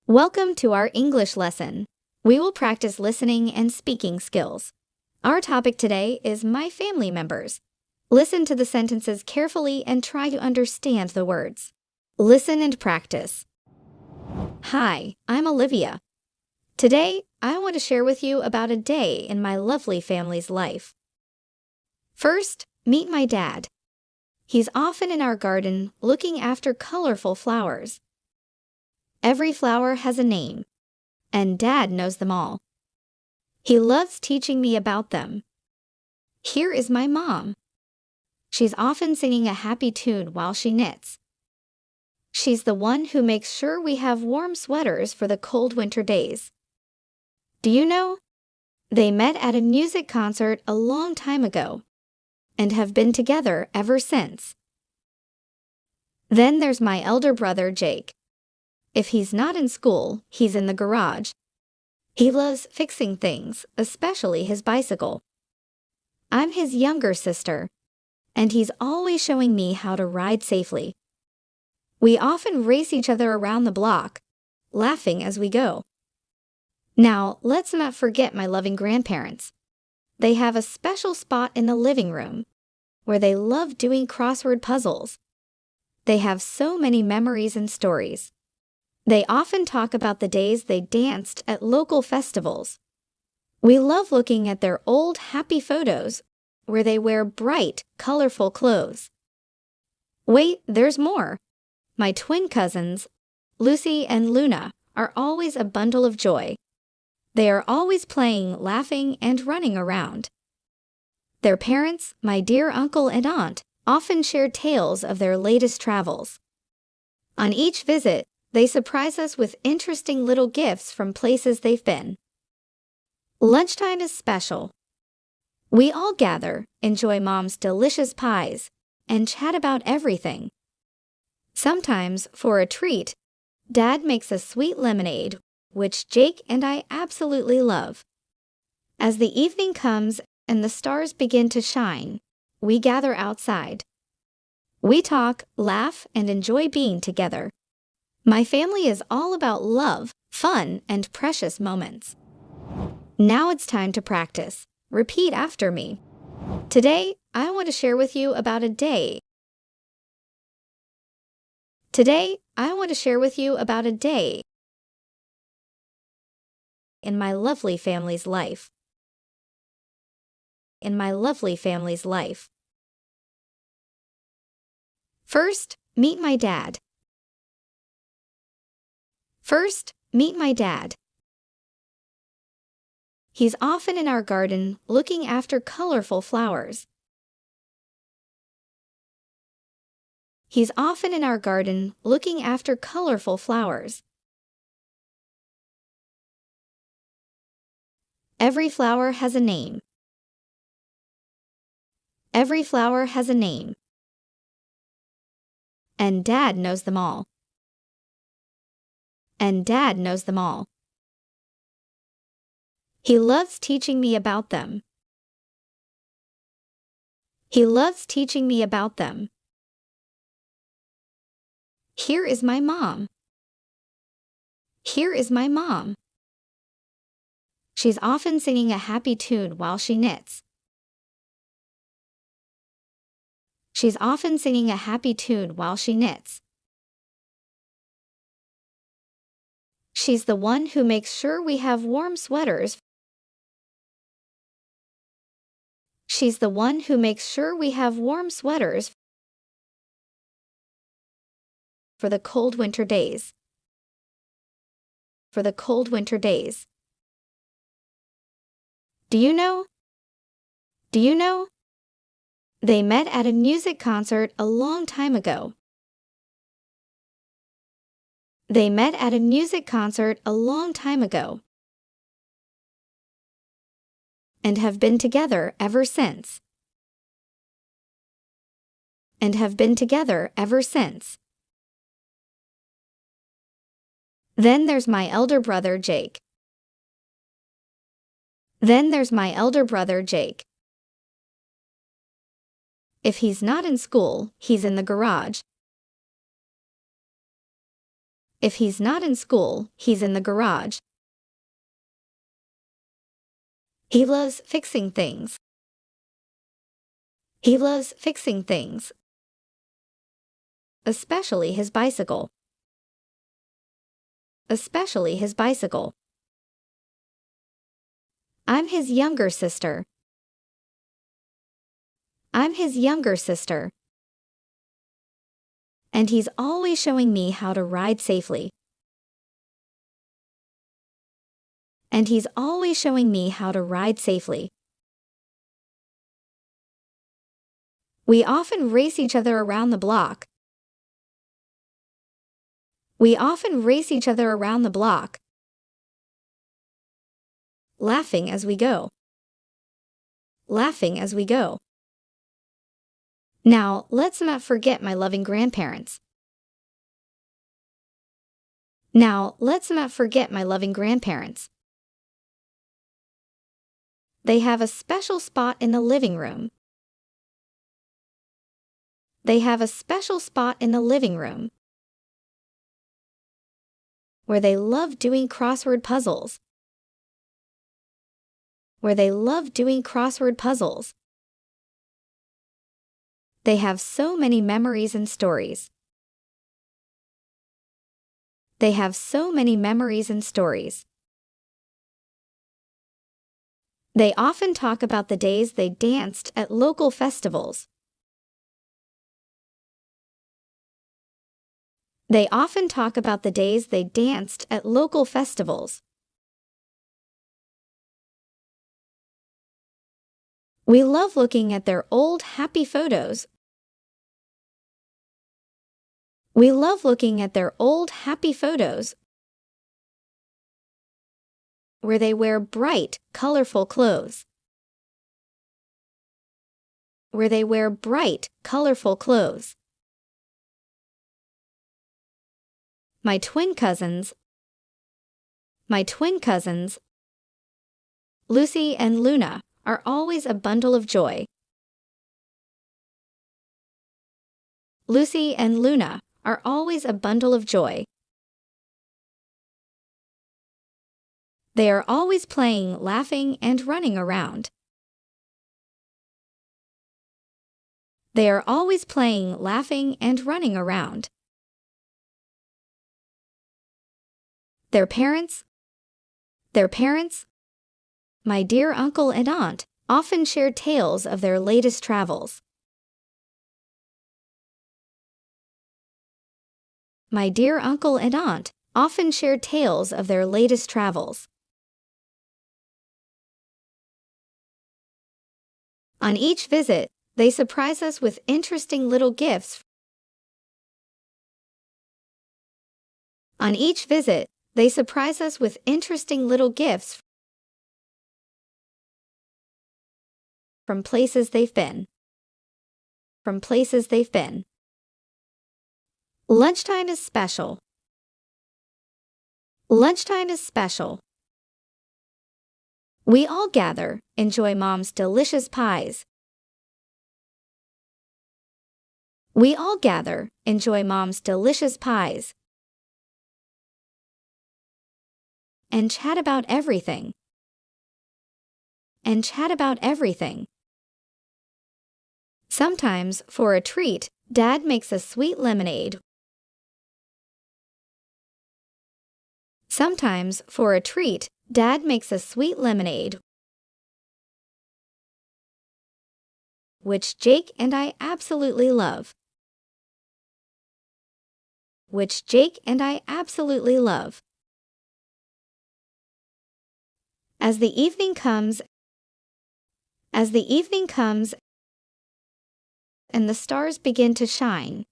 Welcome to our English lesson. We will practice listening and speaking skills. Our topic today is my family members. Listen to the sentences carefully and try to understand the words. Listen and practice. Hi, I'm Olivia. Today, I want to share with you about a day in my lovely family's life. First, meet my dad. He's often in our garden looking after colorful flowers. Every flower has a name, and Dad knows them all. He loves teaching me about them. Here is my mom. She's often singing a happy tune while she knits. She's the one who makes sure we have warm sweaters for the cold winter days. Do you know? They met at a music concert a long time ago and have been together ever since. Then there's my elder brother, Jake. If he's not in school, he's in the garage. He loves fixing things, especially his bicycle. I'm his younger sister, and he's always showing me how to ride safely. We often race each other around the block, laughing as we go. Now, let's not forget my loving grandparents. They have a special spot in the living room, where they love doing crossword puzzles. They have so many memories and stories. They often talk about the days they danced at local festivals. We love looking at their old happy photos where they wear bright, colorful clothes. Wait, there's more. My twin cousins, Lucy and Luna, are always a bundle of joy. They are always playing, laughing, and running around. Their parents, my dear uncle and aunt, often share tales of their latest travels. On each visit, they surprise us with interesting little gifts from places they've been. Lunchtime is special. We all gather, enjoy Mom's delicious pies, and chat about everything. Sometimes, for a treat, Dad makes a sweet lemonade, which Jake and I absolutely love. As the evening comes and the stars begin to shine, we gather outside. We talk, laugh, and enjoy being together. My family is all about love, fun, and precious moments. Now it's time to practice. Repeat after me. Today, I want to share with you about a day. Today, I want to share with you about a day in my lovely family's life. In my lovely family's life. First, meet my dad. First, meet my dad. He's often in our garden looking after colorful flowers. He's often in our garden looking after colorful flowers. Every flower has a name. Every flower has a name. And Dad knows them all. And Dad knows them all. He loves teaching me about them. He loves teaching me about them. Here is my mom. Here is my mom. She's often singing a happy tune while she knits. She's often singing a happy tune while she knits. She's the one who makes sure we have warm sweaters. She's the one who makes sure we have warm sweaters for the cold winter days. For the cold winter days. Do you know? Do you know? They met at a music concert a long time ago. They met at a music concert a long time ago and have been together ever since. And have been together ever since. Then there's my elder brother, Jake. Then there's my elder brother, Jake. If he's not in school, he's in the garage. If he's not in school, he's in the garage. He loves fixing things. He loves fixing things, especially his bicycle. Especially his bicycle. I'm his younger sister. I'm his younger sister. And he's always showing me how to ride safely. And he's always showing me how to ride safely. We often race each other around the block. We often race each other around the block, laughing as we go. Laughing as we go. Now, let's not forget my loving grandparents. Now, let's not forget my loving grandparents. They have a special spot in the living room. They have a special spot in the living room where they love doing crossword puzzles. Where they love doing crossword puzzles. They have so many memories and stories. They have so many memories and stories. They often talk about the days they danced at local festivals. They often talk about the days they danced at local festivals. We love looking at their old happy photos. We love looking at their old happy photos where they wear bright, colorful clothes. Where they wear bright, colorful clothes. My twin cousins, Lucy and Luna, are always a bundle of joy. Lucy and Luna are always a bundle of joy. They are always playing, laughing, and running around. They are always playing, laughing, and running around. Their parents, my dear uncle and aunt, often share tales of their latest travels. My dear uncle and aunt often share tales of their latest travels. On each visit, they surprise us with interesting little gifts. On each visit, they surprise us with interesting little gifts from places they've been. From places they've been. Lunchtime is special. Lunchtime is special. We all gather, enjoy Mom's delicious pies. We all gather, enjoy Mom's delicious pies. And chat about everything. And chat about everything. Sometimes, for a treat, Dad makes a sweet lemonade. Sometimes, for a treat, Dad makes a sweet lemonade, which Jake and I absolutely love. Which Jake and I absolutely love. As the evening comes, and the stars begin to shine,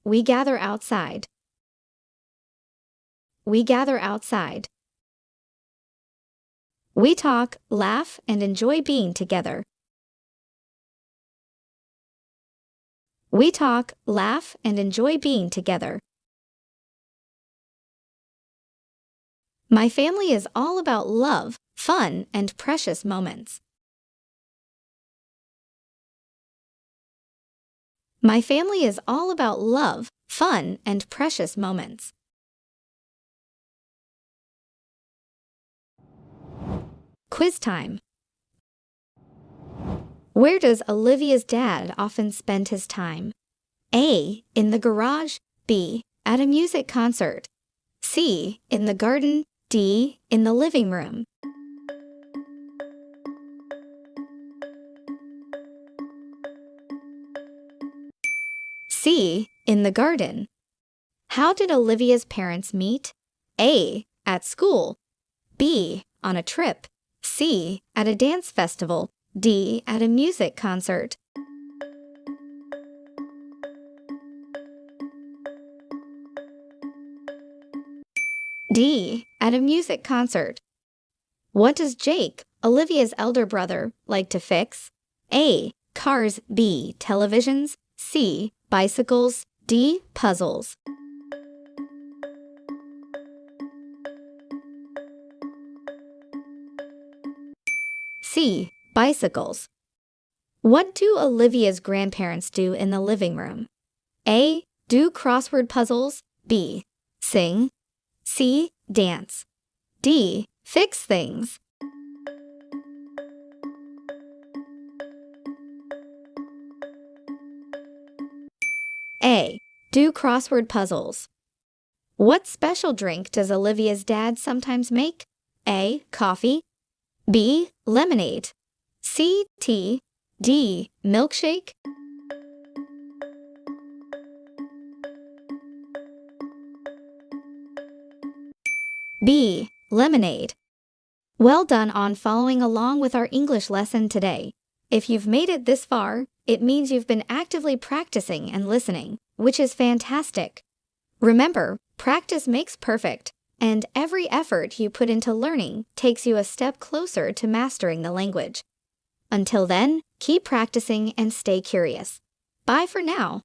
we gather outside. We gather outside. We talk, laugh, and enjoy being together. We talk, laugh, and enjoy being together. My family is all about love, fun, and precious moments. My family is all about love, fun, and precious moments. Quiz time. Where does Olivia's dad often spend his time? A. In the garage. B. At a music concert. C. In the garden. D. In the living room. C. In the garden. How did Olivia's parents meet? A. At school. B. On a trip. C. At a dance festival. D. At a music concert. D. At a music concert. What does Jake, Olivia's elder brother, like to fix? A. Cars. B. Televisions. C. Bicycles. D. Puzzles. C. Bicycles. What do Olivia's grandparents do in the living room? A. Do crossword puzzles. B. Sing. C. Dance. D. Fix things. A. Do crossword puzzles. What special drink does Olivia's dad sometimes make? A. Coffee. B. Lemonade. C. Tea. D. Milkshake. B. Lemonade. Well done on following along with our English lesson today. If you've made it this far, it means you've been actively practicing and listening, which is fantastic. Remember, practice makes perfect, and every effort you put into learning takes you a step closer to mastering the language. Until then, keep practicing and stay curious. Bye for now.